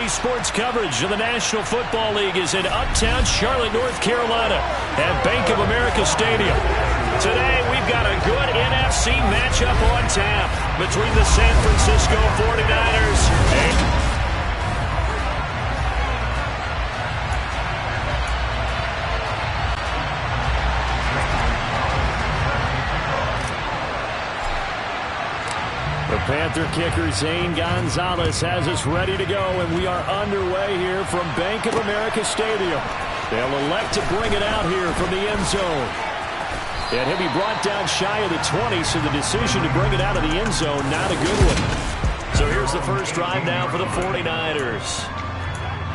Today's sports coverage of the National Football League is in uptown Charlotte, North Carolina at Bank of America Stadium. Today, we've got a good NFC matchup on tap between the San Francisco 49ers and the Panther kicker Zane Gonzalez has us ready to go, and we are underway here from Bank of America Stadium. They'll elect to bring it out here from the end zone. And he'll be brought down shy of the 20, so the decision to bring it out of the end zone, not a good one. So here's the first drive now for the 49ers.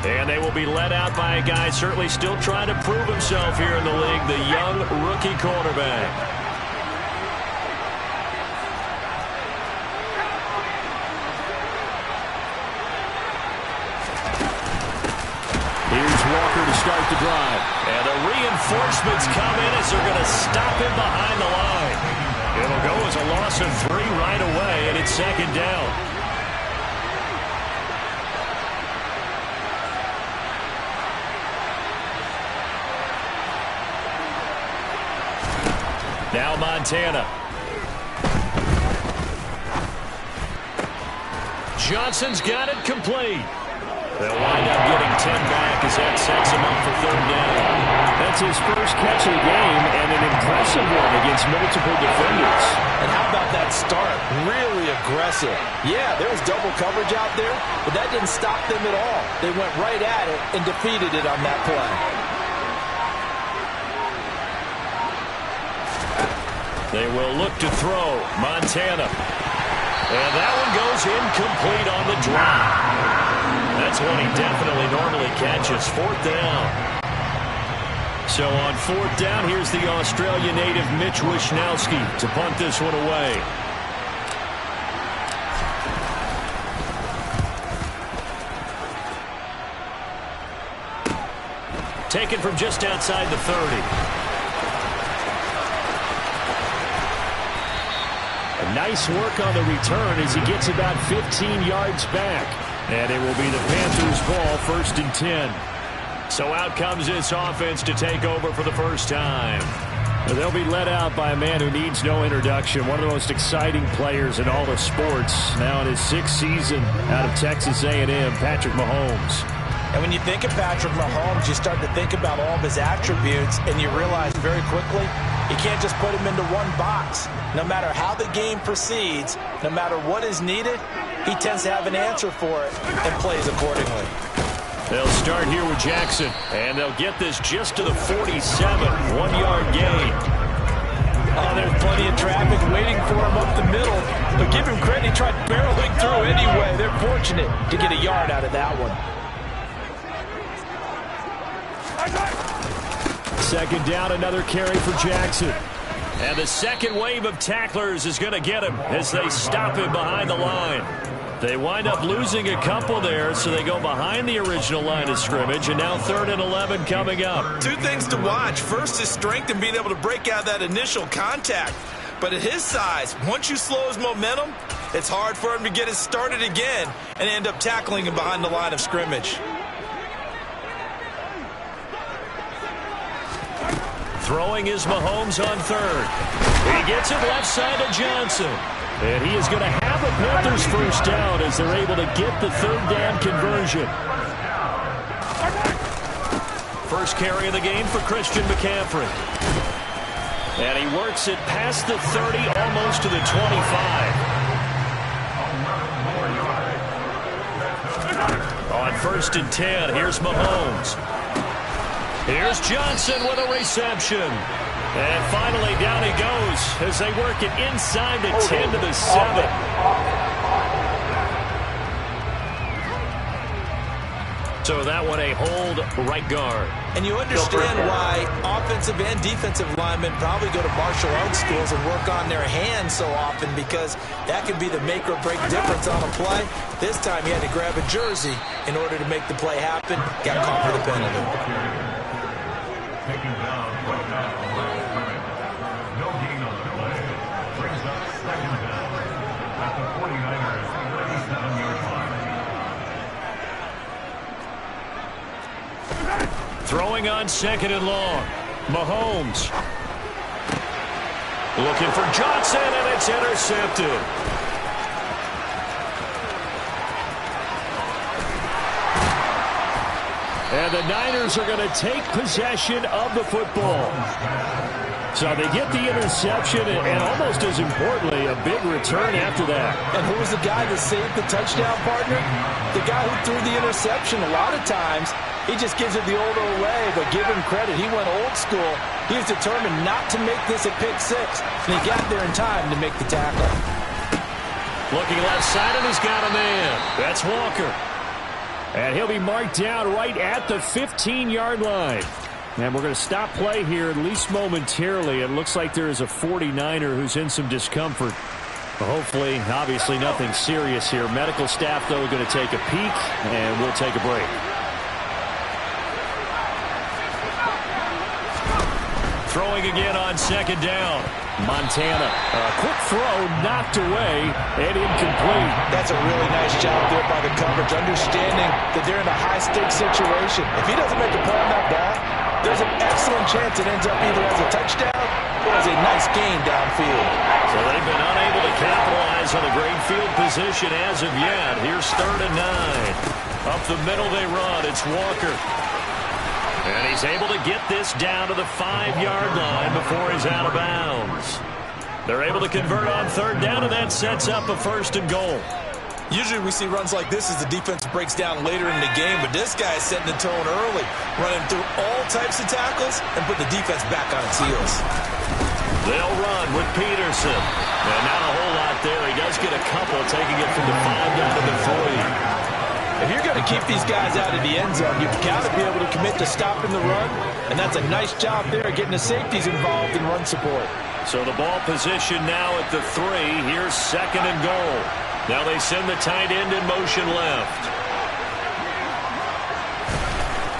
And they will be led out by a guy certainly still trying to prove himself here in the league, the young rookie quarterback. Walker to start the drive. And the reinforcements come in as they're going to stop him behind the line. It'll go as a loss of 3 right away, and it's second down. Now Montana. Johnson's got it complete. They'll wind up getting 10 back as that sets him up for third down. That's his first catch of the game, and an impressive one against multiple defenders. And how about that start? Really aggressive. Yeah, there was double coverage out there, but that didn't stop them at all. They went right at it and defeated it on that play. They will look to throw. Montana. And that one goes incomplete on the drop. That's one he definitely normally catches. Fourth down. So on fourth down, here's the Australia native Mitch Wishnowsky to punt this one away. Taken from just outside the 30. A nice work on the return as he gets about 15 yards back. And it will be the Panthers' ball, first and 10. So out comes this offense to take over for the first time. They'll be led out by a man who needs no introduction. One of the most exciting players in all of sports. Now in his 6th season out of Texas A&M, Patrick Mahomes. And when you think of Patrick Mahomes, you start to think about all of his attributes, and you realize very quickly you can't just put him into one box. No matter how the game proceeds, no matter what is needed, he tends to have an answer for it and plays accordingly. They'll start here with Jackson, and they'll get this just to the 47, 1-yard gain. Oh, there's plenty of traffic waiting for him up the middle. But give him credit, he tried barreling through anyway. They're fortunate to get a yard out of that one. Second down, another carry for Jackson. And the second wave of tacklers is going to get him as they stop him behind the line. They wind up losing a couple there, so they go behind the original line of scrimmage, and now 3rd and 11 coming up. 2 things to watch. First is strength and being able to break out that initial contact. But at his size, once you slow his momentum, it's hard for him to get it started again and end up tackling him behind the line of scrimmage. Throwing is Mahomes on 3rd. He gets it left side to Johnson. And he is going to have a Panthers first down as they're able to get the 3rd down conversion. First carry of the game for Christian McCaffrey. And he works it past the 30, almost to the 25. On 1st and 10, here's Mahomes. Here's Johnson with a reception. And finally, down he goes as they work it inside the 10 to the 7. So that one a hold right guard. And you understand why offensive and defensive linemen probably go to martial arts schools and work on their hands so often, because that can be the make or break difference on a play. This time he had to grab a jersey in order to make the play happen. Got caught for the penalty. Taking down right now on the line of scrimmage. No gain on the play. Brings up second down. At the 49ers, 37-yard line. Throwing on 2nd and long. Mahomes. Looking for Johnson, and it's intercepted. And the Niners are going to take possession of the football. So they get the interception, and almost as importantly, a big return after that. And who was the guy that saved the touchdown, partner? The guy who threw the interception. A lot of times, he just gives it the old way, but give him credit. He went old school. He was determined not to make this a pick six, and he got there in time to make the tackle. Looking left side, and he's got a man. That's Walker. And he'll be marked down right at the 15-yard line. And we're going to stop play here, at least momentarily. It looks like there is a 49er who's in some discomfort. But hopefully, obviously, nothing serious here. Medical staff, though, are going to take a peek, and we'll take a break. Throwing again on 2nd down. Montana. A quick throw knocked away and incomplete. That's a really nice job there by the coverage, understanding that they're in a high-stakes situation. If he doesn't make a play on that ball, there's an excellent chance it ends up either as a touchdown or as a nice gain downfield. So they've been unable to capitalize on a great field position as of yet. Here's 3rd and 9. Up the middle they run. It's Walker. And he's able to get this down to the 5-yard line before he's out of bounds. They're able to convert on 3rd down, and that sets up a 1st and goal. Usually we see runs like this as the defense breaks down later in the game, but this guy is setting the tone early, running through all types of tackles and put the defense back on its heels. They'll run with Peterson. And not a whole lot there. He does get a couple, taking it from the 5 down to the 3. If you're going to keep these guys out of the end zone, you've got to be able to commit to stopping the run, and that's a nice job there, getting the safeties involved in run support. So the ball position now at the 3. Here's 2nd and goal. Now they send the tight end in motion left.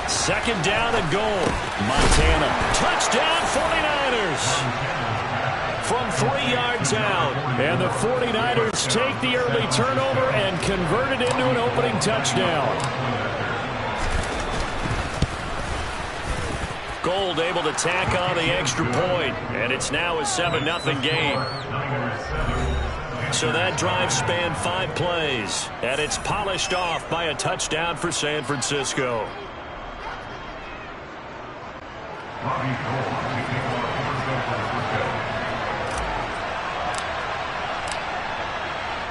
2nd down and goal. Montana. Touchdown 49ers. From 3 yards out. And the 49ers take the early turnover and convert it into an opening touchdown. Gold able to tack on the extra point. And it's now a 7-0 game. So that drive spanned 5 plays. And it's polished off by a touchdown for San Francisco.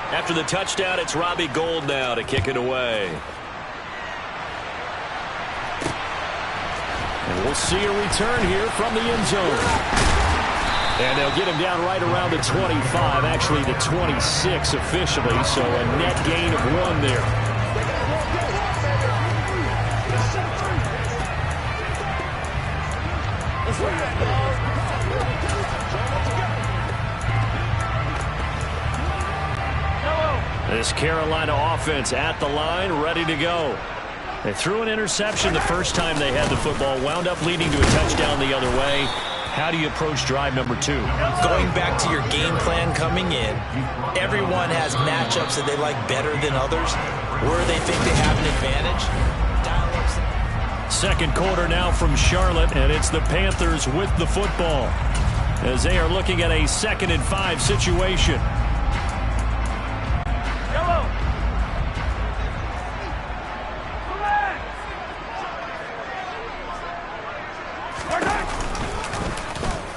After the touchdown, it's Robbie Gould now to kick it away. And we'll see a return here from the end zone. And they'll get him down right around the 25, actually the 26 officially, so a net gain of 1 there. This Carolina offense at the line, ready to go. They threw an interception the first time they had the football, wound up leading to a touchdown the other way. How do you approach drive number 2? Going back to your game plan coming in, everyone has matchups that they like better than others, where they think they have an advantage. 2nd quarter now from Charlotte, and it's the Panthers with the football as they are looking at a 2nd and 5 situation.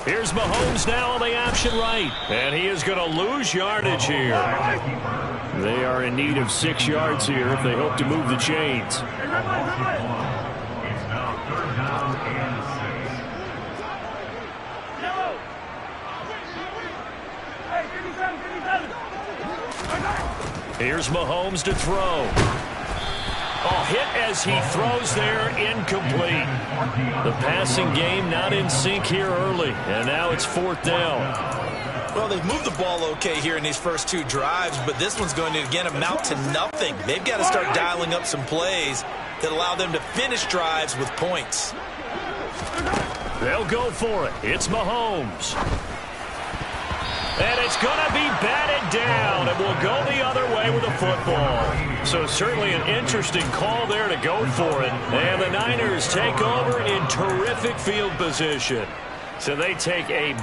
Here's Mahomes now on the option right. And he is going to lose yardage here. They are in need of 6 yards here if they hope to move the chains. It's now 3rd down and 6. Here's Mahomes to throw. Oh, hit as he throws there, incomplete. The passing game not in sync here early, and now it's 4th down. Well, they've moved the ball okay here in these first 2 drives, but this one's going to, again, amount to nothing. They've got to start dialing up some plays that allow them to finish drives with points. They'll go for it. It's Mahomes. And it's going to be batted down, and we'll go the other way away with the football. So certainly an interesting call there to go for it. And the Niners take over in terrific field position. So they take a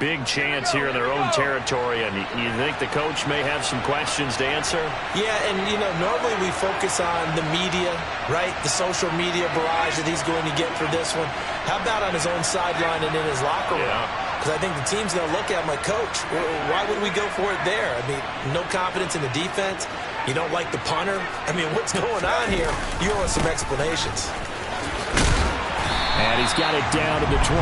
big chance here in their own territory. And you think the coach may have some questions to answer? Yeah, and, normally we focus on the media, right? The social media barrage that he's going to get for this one. How about on his own sideline and in his locker room? Because I think the team's going to look at him like, Coach, why would we go for it there? I mean, no confidence in the defense. You don't like the punter. I mean, what's going on here? You owe us some explanations. And he's got it down to the 28.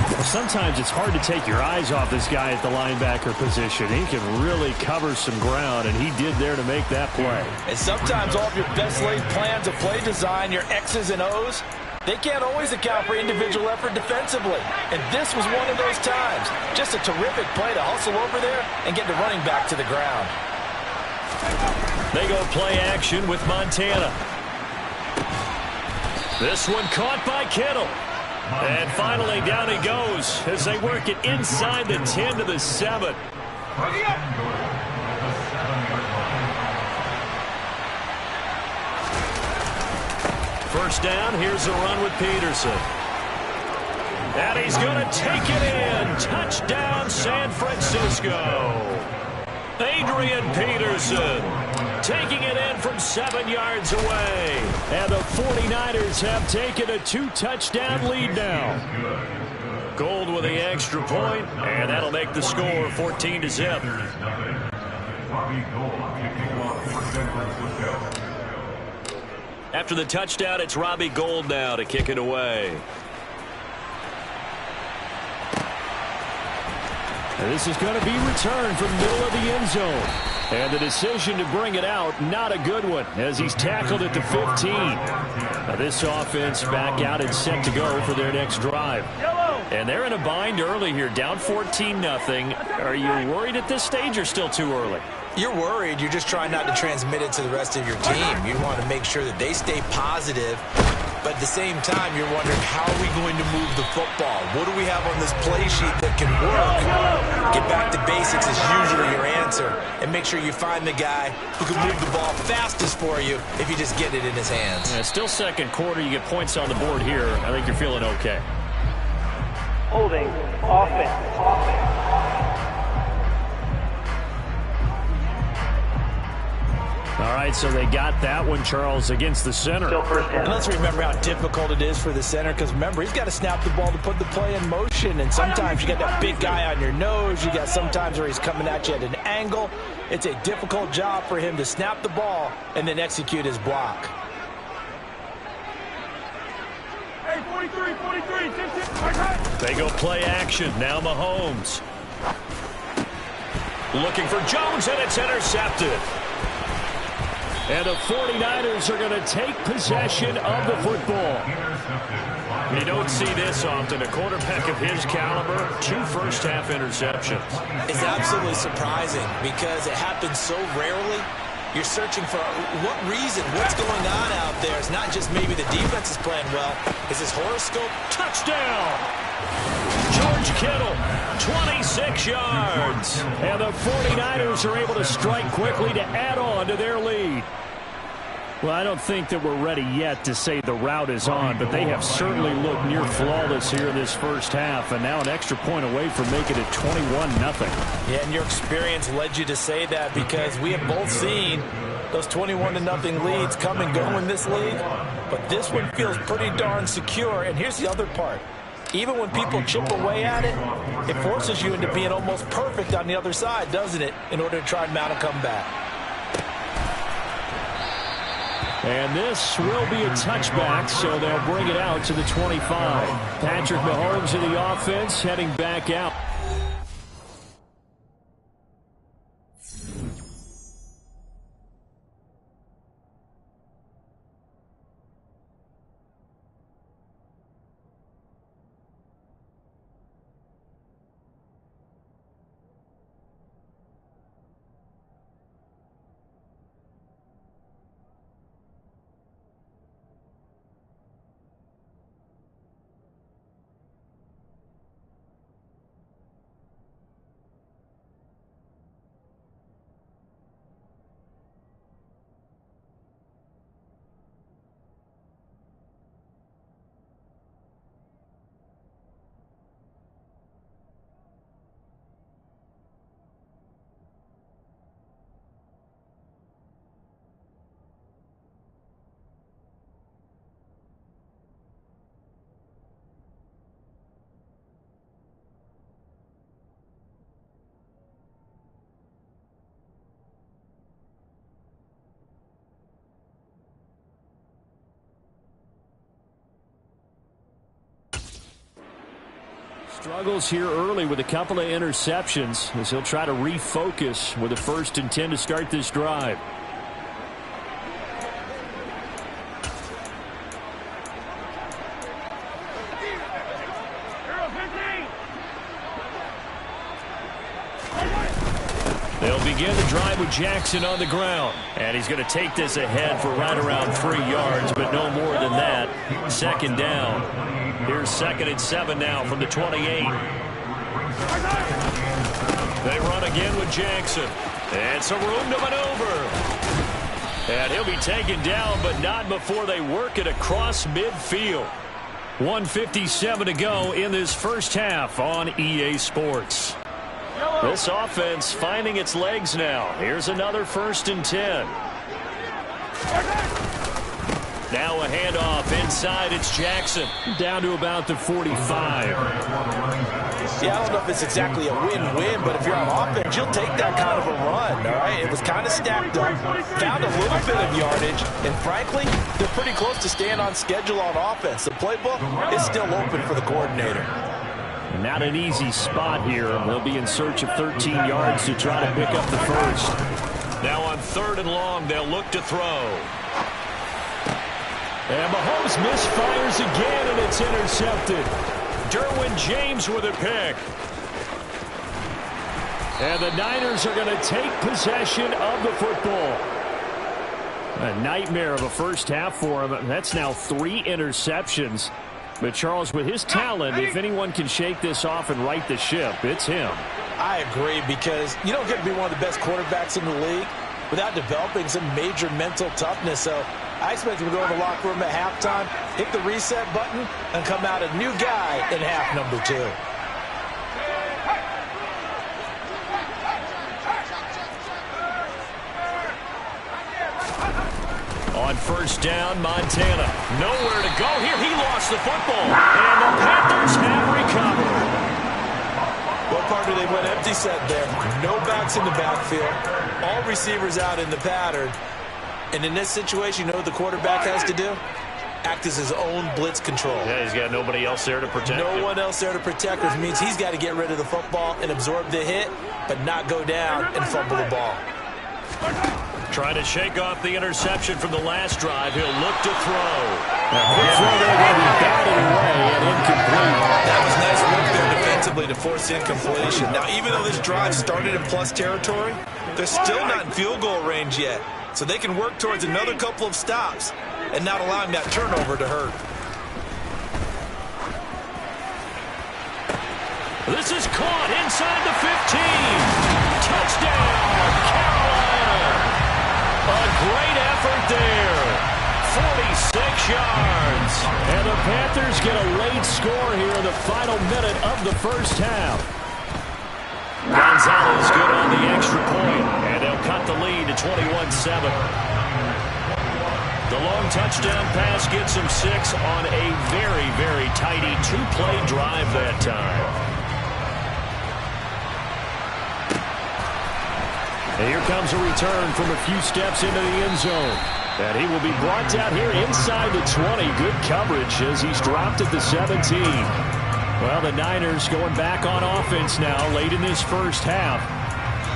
Well, sometimes it's hard to take your eyes off this guy at the linebacker position. He can really cover some ground, and he did there to make that play. And sometimes all of your best-laid plans of play design, your X's and O's, they can't always account for individual effort defensively. And this was one of those times. Just a terrific play to hustle over there and get the running back to the ground. They go play action with Montana. This one caught by Kittle. And finally, down he goes as they work it inside the 10 to the 7. First down, here's a run with Peterson. And he's going to take it in. Touchdown, San Francisco. Adrian Peterson taking it in from 7 yards away. And the 49ers have taken a 2-touchdown lead now. Gold with the extra point, and that'll make the score 14-0. After the touchdown, it's Robbie Gould now to kick it away. And this is going to be returned from the middle of the end zone. And the decision to bring it out, not a good one, as he's tackled at the 15. Now this offense back out and set to go for their next drive. And they're in a bind early here, down 14-0. Are you worried at this stage or still too early? You're worried. You're just trying not to transmit it to the rest of your team. You want to make sure that they stay positive. But at the same time, you're wondering, how are we going to move the football? What do we have on this play sheet that can work? Get back to basics is usually your answer. And make sure you find the guy who can move the ball fastest for you if you just get it in his hands. Yeah, still second quarter. You get points on the board here. I think you're feeling okay. Holding offense. All right, so they got that one, Charles, against the center. And let's remember how difficult it is for the center, because remember, he's got to snap the ball to put the play in motion, and sometimes you got that big guy on your nose. You got sometimes where he's coming at you at an angle. It's a difficult job for him to snap the ball and then execute his block. Hey, 43. They go play action. Now Mahomes. Looking for Jones, and it's intercepted. And the 49ers are going to take possession of the football. You don't see this often. A quarterback of his caliber, 2 first-half interceptions. It's absolutely surprising because it happens so rarely. You're searching for what reason, what's going on out there. It's not just maybe the defense is playing well. Is his horoscope? Touchdown! George Kittle, 26 yards. And the 49ers are able to strike quickly to add on to their lead. Well, I don't think that we're ready yet to say the route is on, but they have certainly looked near flawless here in this first half, and now an extra point away from making it 21-0. Yeah, and your experience led you to say that, because we have both seen those 21-0 leads come and go in this league, but this one feels pretty darn secure. And here's the other part. Even when people chip away at it, it forces you into being almost perfect on the other side, doesn't it, in order to try and mount a comeback. And this will be a touchback, so they'll bring it out to the 25. Patrick Mahomes in the offense, heading back out. Struggles here early with a couple of interceptions as he'll try to refocus with a 1st and 10 to start this drive. They'll begin the drive with Jackson on the ground. And he's going to take this ahead for right around 3 yards, but no more than that. 2nd down. Here's 2nd and 7 now from the 28. They run again with Jackson. And some room to maneuver. And he'll be taken down, but not before they work it across midfield. 1:57 to go in this first half on EA Sports. This offense finding its legs now. Here's another 1st and 10. Now a handoff inside. It's Jackson down to about the 45. Yeah, I don't know if it's exactly a win-win, but if you're on offense, you'll take that kind of a run, all right? It was kind of stacked up, found a little bit of yardage, and frankly, they're pretty close to staying on schedule on offense. The playbook is still open for the coordinator. Not an easy spot here. They'll be in search of 13 yards to try to pick up the 1st. Now on 3rd and long, they'll look to throw. And Mahomes misfires again, and it's intercepted. Derwin James with a pick. And the Niners are going to take possession of the football. A nightmare of a first half for him. That's now 3 interceptions. But, Charles, with his talent, if anyone can shake this off and right the ship, it's him. I agree, because you don't get to be one of the best quarterbacks in the league without developing some major mental toughness. So I expect him to go in the locker room at halftime, hit the reset button, and come out a new guy in half number 2. On 1st down, Montana. Nowhere to go here. He lost the football. And the Panthers have recovered. What part do they went empty set there? No backs in the backfield. All receivers out in the pattern. And in this situation, you know what the quarterback has to do? Act as his own blitz control. Yeah, he's got nobody else there to protect him. No one else there to protect, which means he's got to get rid of the football and absorb the hit, but not go down and fumble the ball. Trying to shake off the interception from the last drive. He'll look to throw. Good throw there going to be batted away and incomplete. That was nice work there defensively to force incompletion. Now, even though this drive started in plus territory, they're still not in field goal range yet. So they can work towards another couple of stops and not allowing that turnover to hurt. This is caught inside the 15. Touchdown, Carolina. A great effort there. 46 yards. And the Panthers get a late score here in the final minute of the first half. Gonzalez good on the extra point, and they'll cut the lead to 21-7. The long touchdown pass gets them 6 on a very, very tidy 2-play drive that time. And here comes a return from a few steps into the end zone. And he will be brought down here inside the 20. Good coverage as he's dropped at the 17. Well, the Niners going back on offense now late in this first half.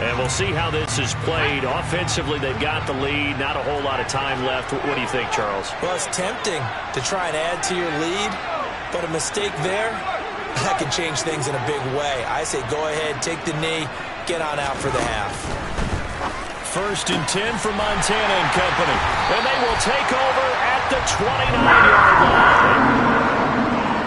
And we'll see how this is played. Offensively, they've got the lead. Not a whole lot of time left. What do you think, Charles? Well, it's tempting to try and add to your lead, but a mistake there, that can change things in a big way. I say go ahead, take the knee, get on out for the half. 1st and 10 for Montana and company. And they will take over at the 29-yard line.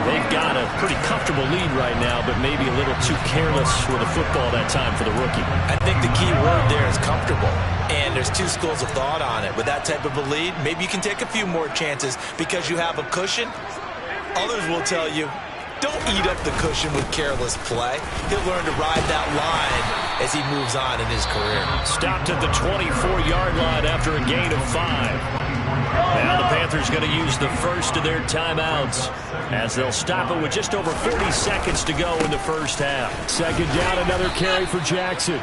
They've got a pretty comfortable lead right now, but maybe a little too careless with the football that time for the rookie. I think the key word there is comfortable. And there's 2 schools of thought on it. With that type of a lead, maybe you can take a few more chances because you have a cushion. Others will tell you, don't eat up the cushion with careless play. He'll learn to ride that line as he moves on in his career. Stopped at the 24-yard line after a gain of 5. Now the Panthers going to use the first of their timeouts as they'll stop it with just over 40 seconds to go in the first half. 2nd down, another carry for Jackson.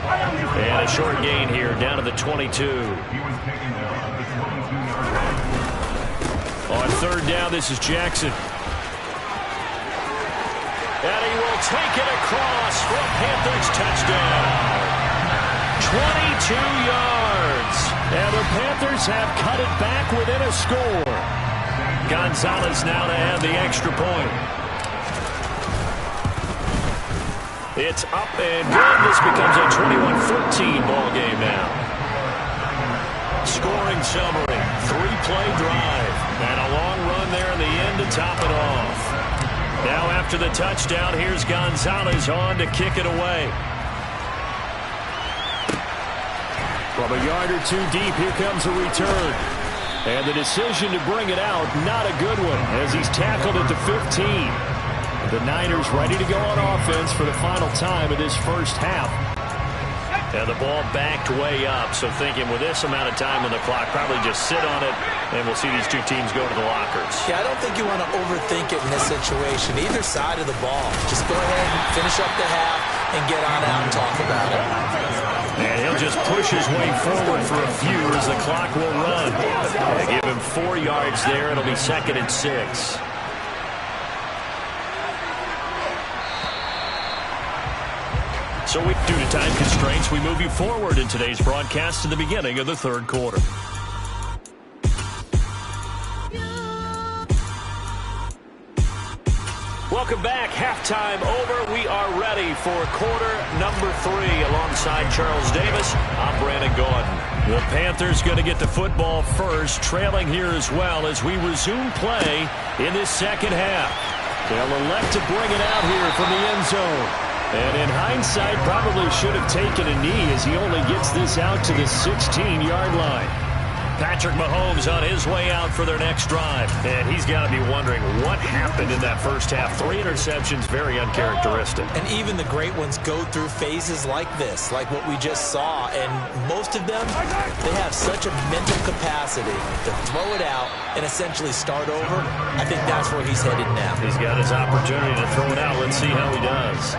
And a short gain here down to the 22. On 3rd down, this is Jackson. And he will take it across for a Panthers touchdown. 22 yards. And the Panthers have cut it back within a score. Gonzalez now to add the extra point. It's up and good. This becomes a 21-14 ball game now. Scoring summary. 3-play drive. And a long run there in the end to top it off. Now after the touchdown, here's Gonzalez on to kick it away. From a yard or two deep, here comes a return. And the decision to bring it out, not a good one, as he's tackled at the 15. The Niners ready to go on offense for the final time of this first half. And the ball backed way up, so thinking with this amount of time on the clock, probably just sit on it, and we'll see these two teams go to the lockers. Yeah, I don't think you want to overthink it in this situation, either side of the ball. Just go ahead and finish up the half and get on out and talk about it. And he'll just push his way forward for a few as the clock will run. They give him 4 yards there. It'll be 2nd and 6. So due to time constraints, we move you forward in today's broadcast to the beginning of the third quarter. Welcome back. Halftime over. We are ready for quarter number 3 alongside Charles Davis. I'm Brandon Gordon. The Panthers going to get the football first, trailing here as well as we resume play in this second half. They'll elect to bring it out here from the end zone. And in hindsight, probably should have taken a knee as he only gets this out to the 16-yard line. Patrick Mahomes on his way out for their next drive. And he's got to be wondering what happened in that first half. 3 interceptions, very uncharacteristic. And even the great ones go through phases like this, like what we just saw. And most of them, they have such a mental capacity to throw it out and essentially start over. I think that's where he's headed now. He's got his opportunity to throw it out. Let's see how he does.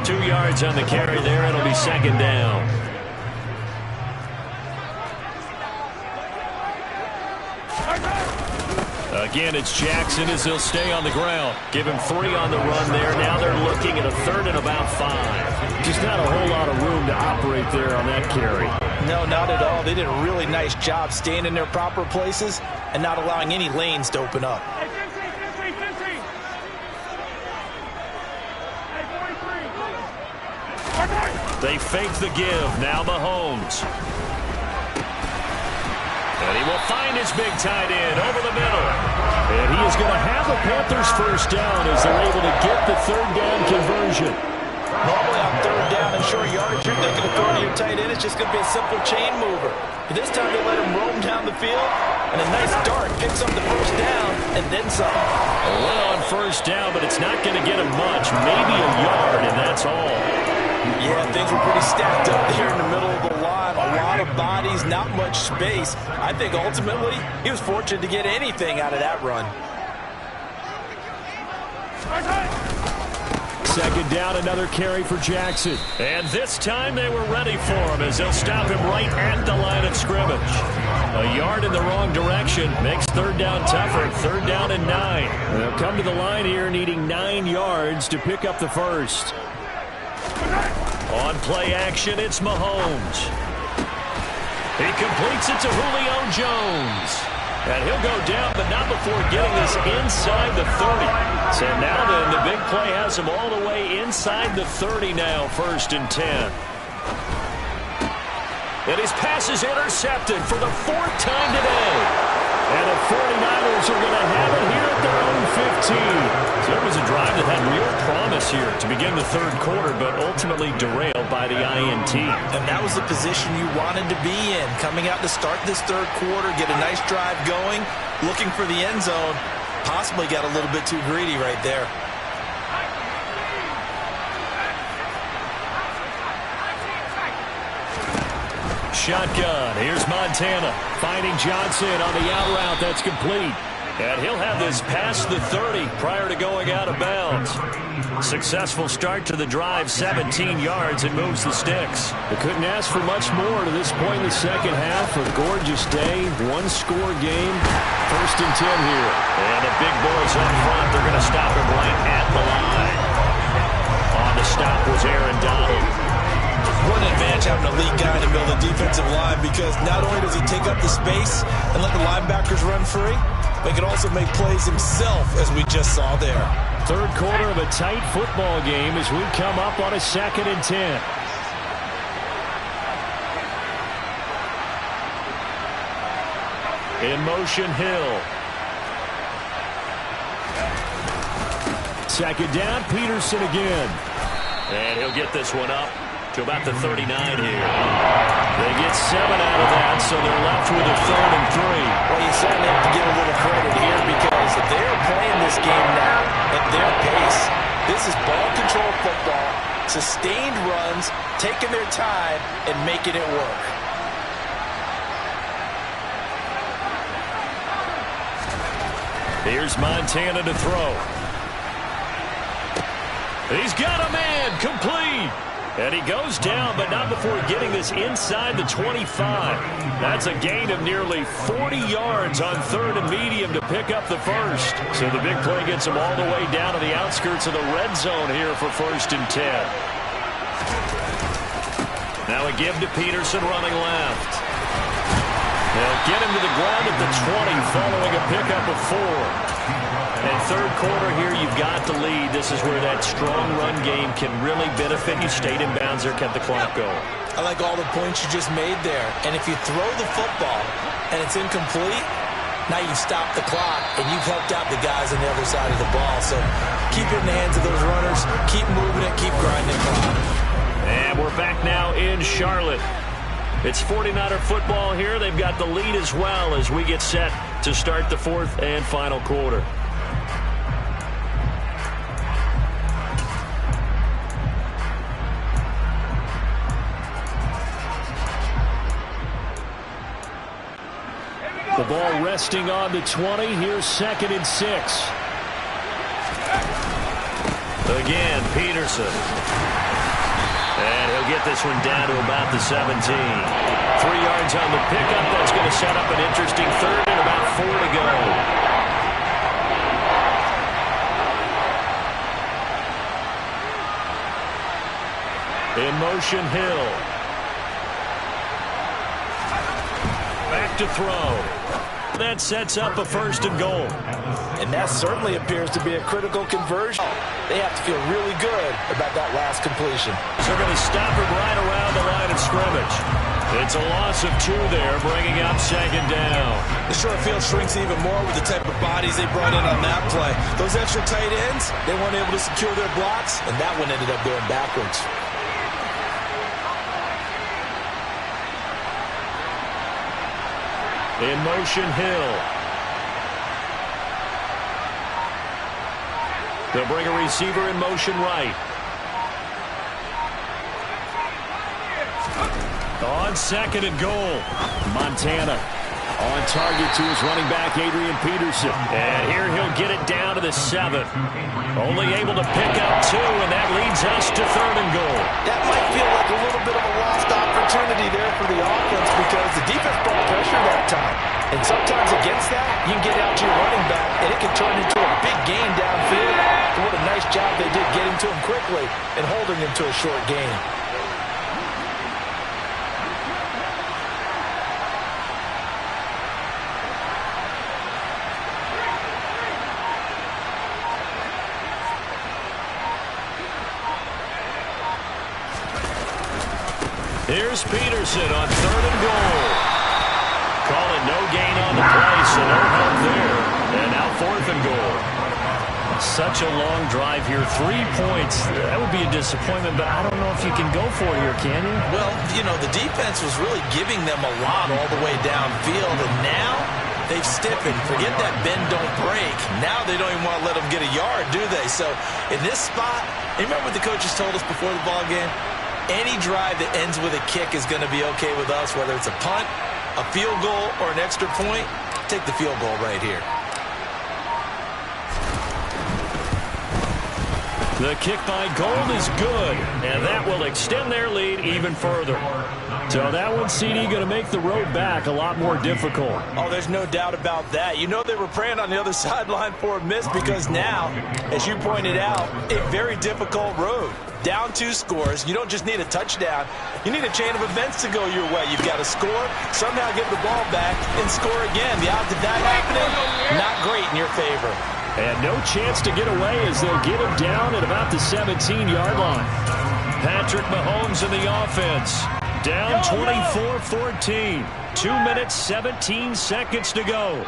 2 yards on the carry there. It'll be 2nd down. Again, it's Jackson as he'll stay on the ground. Give him 3 on the run there. Now they're looking at a 3rd and about 5. Just not a whole lot of room to operate there on that carry. No, not at all. They did a really nice job staying in their proper places and not allowing any lanes to open up. They fake the give. Now Mahomes. And he will find his big tight end over the middle. And he is going to have the Panthers first down as they're able to get the 3rd down conversion. Normally on 3rd down and short yardage, you're thinking of throwing to your tight end. It's just going to be a simple chain mover. But this time they let him roam down the field, and a nice dart picks up the first down and then some. A run on first down, but it's not going to get him much. Maybe a yard, and that's all. Yeah, things were pretty stacked up there in the middle of the line. A lot of bodies, not much space. I think ultimately he was fortunate to get anything out of that run. 2nd down, another carry for Jackson. And this time they were ready for him as they'll stop him right at the line of scrimmage. A yard in the wrong direction makes 3rd down tougher. 3rd down and 9. They'll come to the line here needing 9 yards to pick up the first. On play action, it's Mahomes. He completes it to Julio Jones. And he'll go down, but not before getting this inside the 30. So now then, the big play has him all the way inside the 30 now, 1st and 10. And his pass is intercepted for the 4th time today. And the 49ers are going to have it here at their own 15. So it was a drive that had real promise here to begin the 3rd quarter, but ultimately derailed by the INT. And that was the position you wanted to be in. Coming out to start this 3rd quarter, get a nice drive going, looking for the end zone. Possibly got a little bit too greedy right there. Shotgun. Here's Montana. Finding Johnson on the out route. That's complete. And he'll have this past the 30 prior to going out of bounds. Successful start to the drive, 17 yards, and moves the sticks. They couldn't ask for much more to this point in the second half. A gorgeous day, one-score game, 1st and 10 here. And the big boys up front, they're going to stop him right at the line. On the stop was Aaron Donald. What an advantage having a lead guy in the middle of the defensive line, because not only does he take up the space and let the linebackers run free, but he can also make plays himself, as we just saw there. Third quarter of a tight football game as we come up on a 2nd and 10. In motion, Hill. 2nd down, Peterson again. And he'll get this one up to about the 39 here. They get 7 out of that, so they're left with a 3rd and 3. Well, you certainly have to give a little credit here, because they're playing this game now at their pace. This is ball control football, sustained runs, taking their time, and making it work. Here's Montana to throw. He's got a man, complete. And he goes down, but not before getting this inside the 25. That's a gain of nearly 40 yards on 3rd and medium to pick up the first. So the big play gets him all the way down to the outskirts of the red zone here for 1st and 10. Now a give to Peterson running left. They'll get him to the ground at the 20 following a pickup of 4. And third quarter here, you've got the lead. This is where that strong run game can really benefit you. Stayed in bounds there, kept the clock going. I like all the points you just made there. And if you throw the football and it's incomplete, now you've stopped the clock and you've helped out the guys on the other side of the ball. So keep it in the hands of those runners. Keep moving it. Keep grinding clock. And we're back now in Charlotte. It's 49er football here. They've got the lead as well as we get set to start the 4th and final quarter. The ball resting on the 20. Here's 2nd and 6. Again, Peterson. And he'll get this one down to about the 17. 3 yards on the pickup. That's going to set up an interesting 3rd and about 4 to go. In motion, Hill. Back to throw. That sets up a 1st and goal. And that certainly appears to be a critical conversion. They have to feel really good about that last completion. So they're going to stop it right around the line of scrimmage. It's a loss of 2 there, bringing up 2nd down. The short field shrinks even more with the type of bodies they brought in on that play. Those extra tight ends, they weren't able to secure their blocks, and that one ended up going backwards. In motion, Hill. They'll bring a receiver in motion right. On 2nd and goal, Montana on target to his running back, Adrian Peterson. And here he'll get it down to the 7. Only able to pick up 2, and that leads us to 3rd and goal. That might feel like a little bit of a lost opportunity there for the offense, because the defense brought pressure that time. And sometimes against that, you can get out to your running back, and it can turn into a big gain downfield. And what a nice job they did getting to him quickly and holding him to a short gain. Here's Peterson on 3rd and goal. Call it no gain on the play, so no help there. And now 4th and goal. Such a long drive here. 3 points. That would be a disappointment, but I don't know if you can go for it here, can you? Well, you know, the defense was really giving them a lot all the way downfield, and now they've stiffened. Forget that bend, don't break. Now they don't even want to let them get a yard, do they? So in this spot, remember what the coaches told us before the ball game? Any drive that ends with a kick is going to be okay with us, whether it's a punt, a field goal, or an extra point. Take the field goal right here. The kick by Gold is good, and that will extend their lead even further. So that one, CD, going to make the road back a lot more difficult. Oh, there's no doubt about that. You know they were praying on the other sideline for a miss because now, as you pointed out, a very difficult road. Down 2 scores. You don't just need a touchdown. You need a chain of events to go your way. You've got to score, somehow give the ball back, and score again. The odds of that happening, not great in your favor. And no chance to get away as they'll get him down at about the 17-yard line. Patrick Mahomes in the offense. Down 24-14. 2 minutes, 17 seconds to go.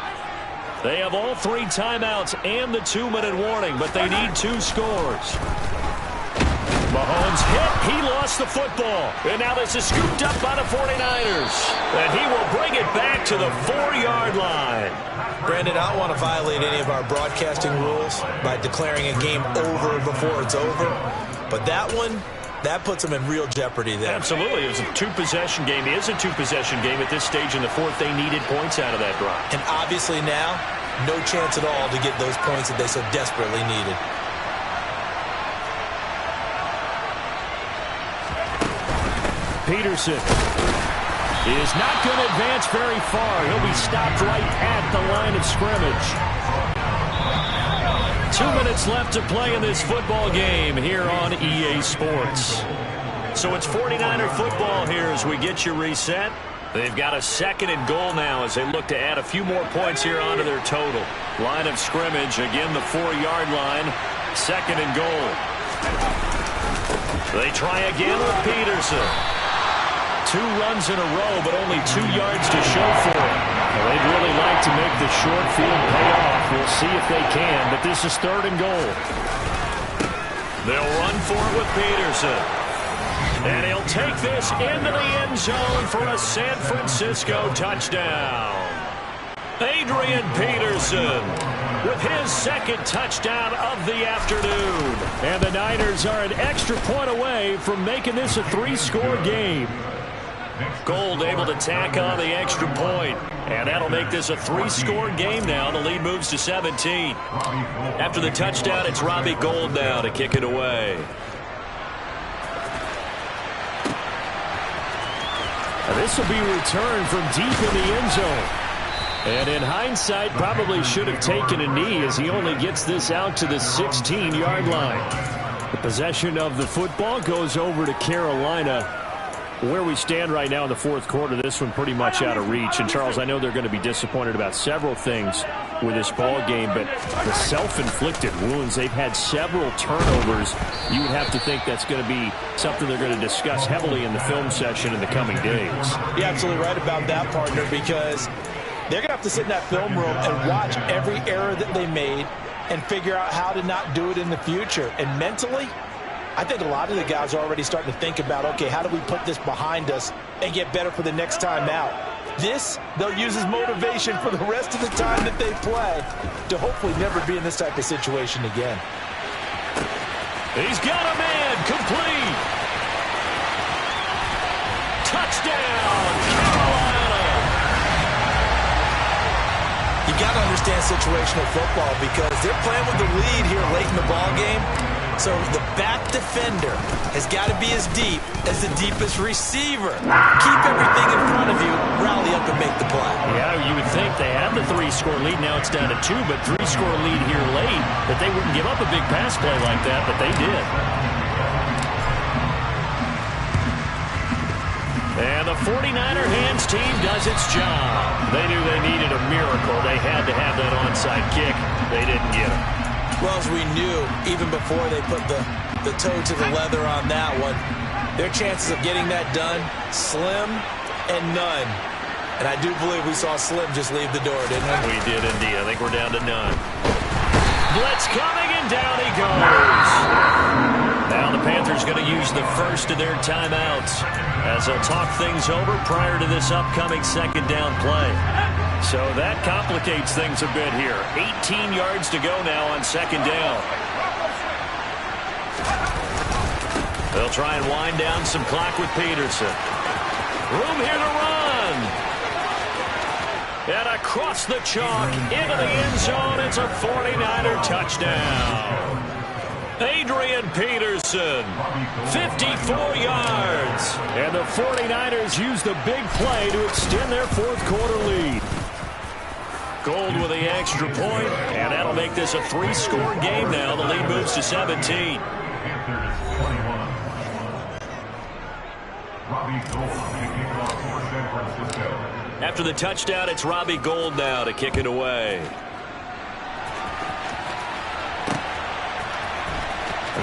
They have all 3 timeouts and the 2-minute warning, but they need 2 scores. Mahomes hit. He lost the football. And now this is scooped up by the 49ers. And he will bring it back to the 4-yard line. Brandon, I don't want to violate any of our broadcasting rules by declaring a game over before it's over. But that one, that puts them in real jeopardy there. Absolutely. It was a 2-possession game. It is a 2-possession game at this stage in the 4th. They needed points out of that drive. And obviously now, no chance at all to get those points that they so desperately needed. Peterson is not going to advance very far. He'll be stopped right at the line of scrimmage. 2 minutes left to play in this football game here on EA Sports. So it's 49er football here as we get you reset. They've got a 2nd and goal now as they look to add a few more points here onto their total. Line of scrimmage, again the 4-yard line. 2nd and goal. They try again with Peterson. 2 runs in a row, but only 2 yards to show for it. Well, they'd really like to make the short field pay off. We'll see if they can, but this is 3rd and goal. They'll run for it with Peterson. And he'll take this into the end zone for a San Francisco touchdown. Adrian Peterson with his 2nd touchdown of the afternoon. And the Niners are an extra point away from making this a 3-score game. Gold able to tack on the extra point. And that'll make this a 3-score game now. The lead moves to 17. After the touchdown, it's Robbie Gould now to kick it away. This will be returned from deep in the end zone. And in hindsight, probably should have taken a knee as he only gets this out to the 16-yard line. The possession of the football goes over to Carolina. Where we stand right now in the 4th quarter, this one pretty much out of reach. And, Charles, I know they're going to be disappointed about several things with this ball game, but the self-inflicted wounds, they've had several turnovers. You would have to think that's going to be something they're going to discuss heavily in the film session in the coming days. You're absolutely right about that, partner, because they're going to have to sit in that film room and watch every error that they made and figure out how to not do it in the future. And mentally, I think a lot of the guys are already starting to think about, okay, how do we put this behind us and get better for the next time out? This, they'll use as motivation for the rest of the time that they play to hopefully never be in this type of situation again. He's got a man, complete. Touchdown, Carolina. You got to understand situational football because they're playing with the lead here late in the ball game. So the back defender has got to be as deep as the deepest receiver. Keep everything in front of you, rally up and make the play. Yeah, you would think they have the 3-score lead. Now it's down to 2, but 3-score lead here late, that they wouldn't give up a big pass play like that, but they did. And the 49er hands team does its job. They knew they needed a miracle. They had to have that onside kick. They didn't get it. Well, as we knew, even before they put the toe to the leather on that one, their chances of getting that done, slim and none. And I do believe we saw Slim just leave the door, didn't we? We did indeed. I think we're down to none. Blitz coming, and down he goes. Now the Panthers going to use the first of their timeouts as they'll talk things over prior to this upcoming 2nd down play. So that complicates things a bit here. 18 yards to go now on 2nd down. They'll try and wind down some clock with Peterson. Room here to run. And across the chalk into the end zone. It's a 49er touchdown. Adrian Peterson, 54 yards. And the 49ers use the big play to extend their fourth quarter lead. Gold with the extra point, and that'll make this a 3-score game now. The lead moves to 17. After the touchdown, it's Robbie Gould now to kick it away.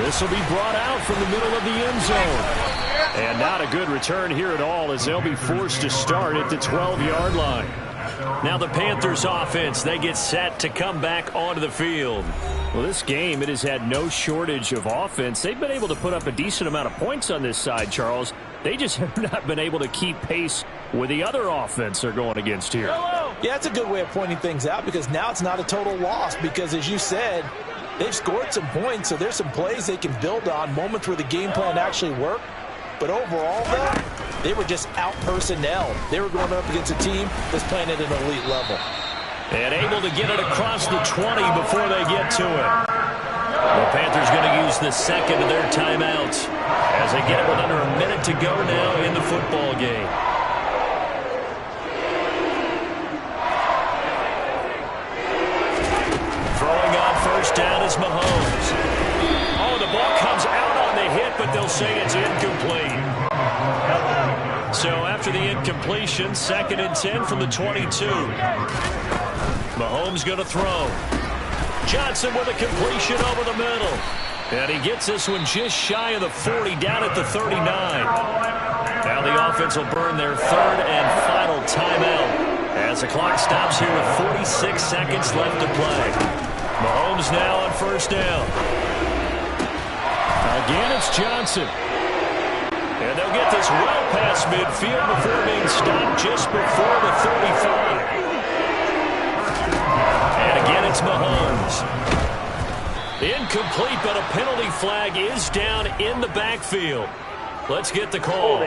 This will be brought out from the middle of the end zone. And not a good return here at all, as they'll be forced to start at the 12-yard line. Now the Panthers offense, they get set to come back onto the field. Well, this game, it has had no shortage of offense. They've been able to put up a decent amount of points on this side, Charles. They just have not been able to keep pace with the other offense they're going against here. Yeah, that's a good way of pointing things out, because now it's not a total loss, because as you said, they've scored some points, so there's some plays they can build on, moments where the game plan actually worked. But overall, though, they were just out-personnel. They were going up against a team that's playing at an elite level. And able to get it across the 20 before they get to it. The Panthers going to use the second of their timeouts as they get it with under a minute to go now in the football game. Throwing on first down is Mahomes. Oh, the ball comes out on the hit, but they'll say it's incomplete. So after the incompletion, 2nd and 10 from the 22. Mahomes going to throw. Johnson with a completion over the middle. And he gets this one just shy of the 40, down at the 39. Now the offense will burn their 3rd and final timeout as the clock stops here with 46 seconds left to play. Mahomes now on first down. Again, it's Johnson. And they'll get this well past midfield before being stopped just before the 35. And again, it's Mahomes. Incomplete, but a penalty flag is down in the backfield. Let's get the call.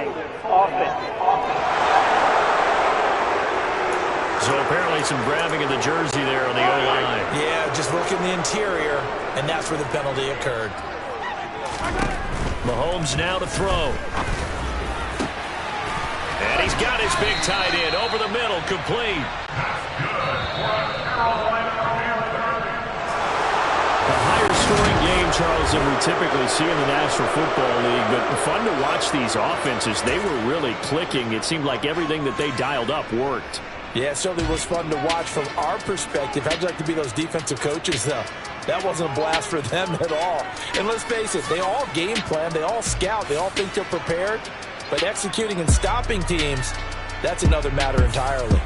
So apparently some grabbing of the jersey there on the O-line. Yeah, just look in the interior, and that's where the penalty occurred. Mahomes now to throw. And he's got his big tight end over the middle, complete. A higher scoring game, Charles, than we typically see in the National Football League, but fun to watch these offenses. They were really clicking. It seemed like everything that they dialed up worked. Yeah, it certainly was fun to watch from our perspective. I'd like to be those defensive coaches, though. That wasn't a blast for them at all. And let's face it, they all game plan, they all scout, they all think they're prepared. But executing and stopping teams, that's another matter entirely.